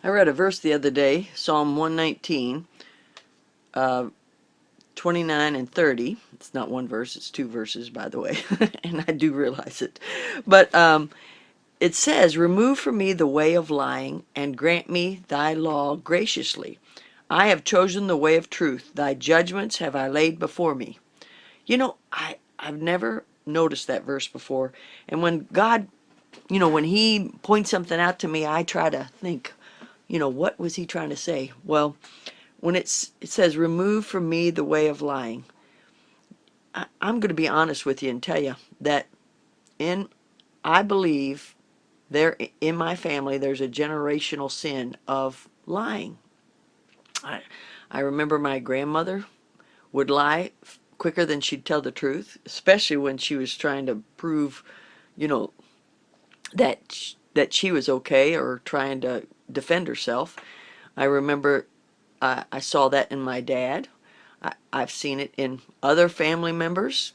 I read a verse the other day, Psalm 119, uh, 29 and 30. It's not one verse, it's two verses, by the way, and I do realize it. But it says, "Remove from me the way of lying, and grant me thy law graciously. I have chosen the way of truth. Thy judgments have I laid before me." I've never noticed that verse before. And when God, when He points something out to me, I try to think, what was He trying to say? Well, when it says, "Remove from me the way of lying," I'm going to be honest with you and tell you that in I believe there in my family there's a generational sin of lying. I, I remember my grandmother would lie quicker than she'd tell the truth, especially when she was trying to prove, you know, that she was okay or trying to defend herself. I remember I saw that in my dad. I've seen it in other family members,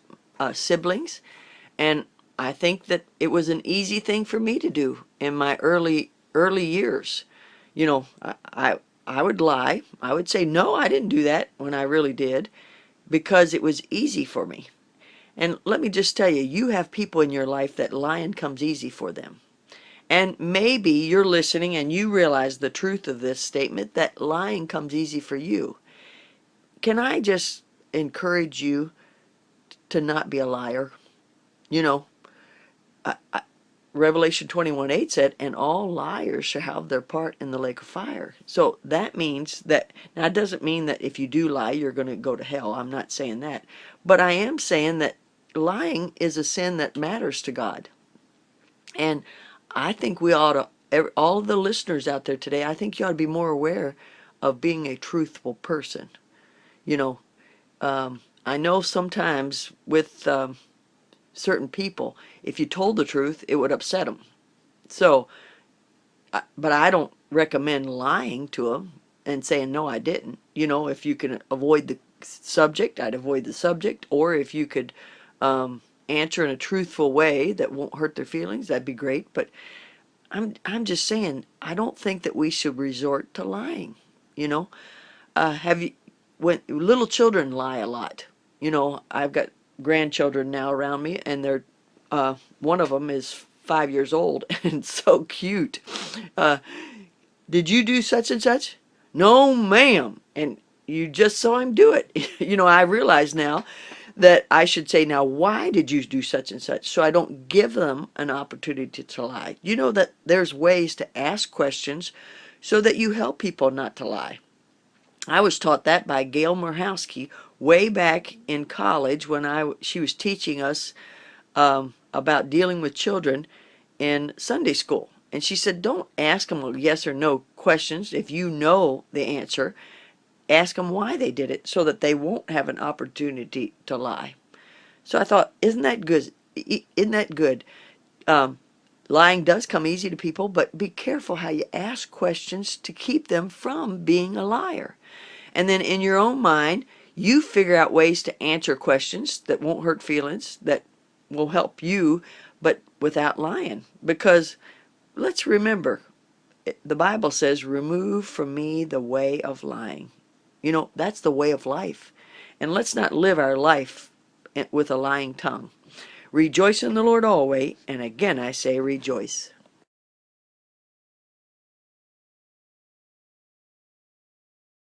siblings, and I think that it was an easy thing for me to do in my early years. I would lie. I would say no, I didn't do that when I really did, because it was easy for me. And let me just tell you, you have people in your life that lying comes easy for them. And maybe you're listening and you realize the truth of this statement, that lying comes easy for you. Can I just encourage you to not be a liar? You know, Revelation 21:8 said, "And all liars shall have their part in the lake of fire." So that means that, now it doesn't mean that if you do lie, you're going to go to hell. I'm not saying that. But I am saying that lying is a sin that matters to God. And I think we ought to, all of the listeners out there today, I think you ought to be more aware of being a truthful person. You know, I know sometimes with certain people, if you told the truth, it would upset them. So, but I don't recommend lying to them and saying, no, I didn't. If you can avoid the subject, I'd avoid the subject. Or if you could answer in a truthful way that won't hurt their feelings, that'd be great. But I'm just saying, I don't think that we should resort to lying. You know, have you when little children lie a lot? I've got grandchildren now around me, and they're one of them is 5 years old and so cute. Uh, did you do such and such? No, ma'am. And you just saw him do it. I realize now that I should say, now, why did you do such and such? So I don't give them an opportunity to lie. You know that there's ways to ask questions so that you help people not to lie. I was taught that by Gail Murhowski way back in college when she was teaching us about dealing with children in Sunday school. And she said, don't ask them yes or no questions. If you know the answer, ask them why they did it so that they won't have an opportunity to lie. So I thought, isn't that good? Isn't that good? Um, Lying does come easy to people, but be careful how you ask questions to keep them from being a liar. And then in your own mind, you figure out ways to answer questions that won't hurt feelings, that will help you, but without lying. Because let's remember, the Bible says, "Remove from me the way of lying." That's the way of life. And let's not live our life with a lying tongue. Rejoice in the Lord always, and again I say rejoice.